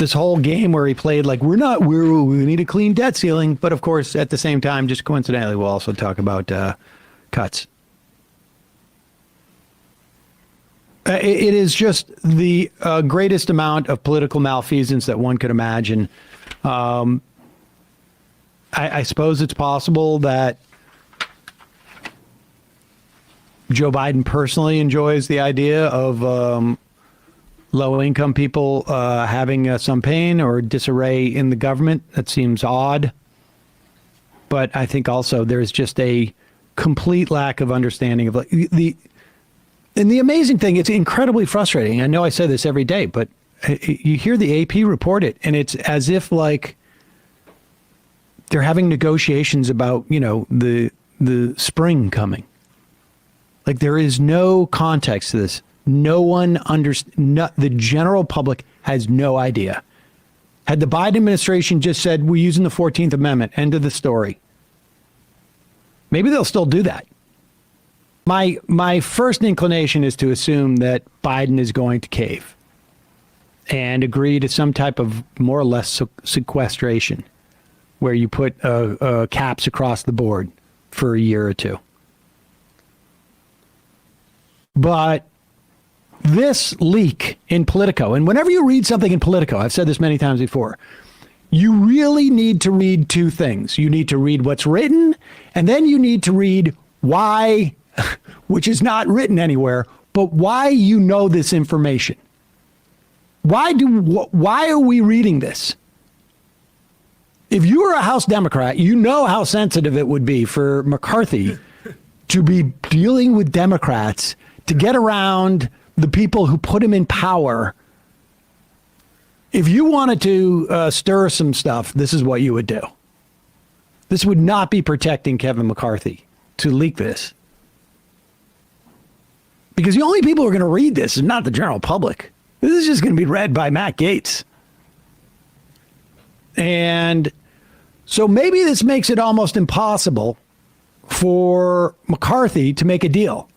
this whole game where he played like we need a clean debt ceiling, but of course at the same time, just coincidentally, we'll also talk about cuts. It is just the greatest amount of political malfeasance that one could imagine. I suppose it's possible that Joe Biden personally enjoys the idea of low-income people having some pain or disarray in the government. That seems odd. But I think also there's just a complete lack of understanding of and the amazing thing, it's incredibly frustrating. I know I say this every day, but you hear the AP report it, and it's as if like they're having negotiations about, the spring coming. Like there is no context to this. No one the general public has no idea. Had the Biden administration just said, we're using the 14th Amendment, end of the story, maybe they'll still do that. My first inclination is to assume that Biden is going to cave and agree to some type of more or less sequestration where you put caps across the board for a year or two. But this leak in Politico, and whenever you read something in Politico, I've said this many times before, you really need to read two things. You need to read what's written, and then you need to read why, which is not written anywhere, but why you know this information. Why are we reading this? If you were a House Democrat, you know how sensitive it would be for McCarthy to be dealing with Democrats to get around the people who put him in power. If you wanted to stir some stuff, this is what you would do. This would not be protecting Kevin McCarthy to leak this. Because the only people who are going to read this is not the general public. This is just going to be read by Matt Gaetz. And so maybe this makes it almost impossible for McCarthy to make a deal.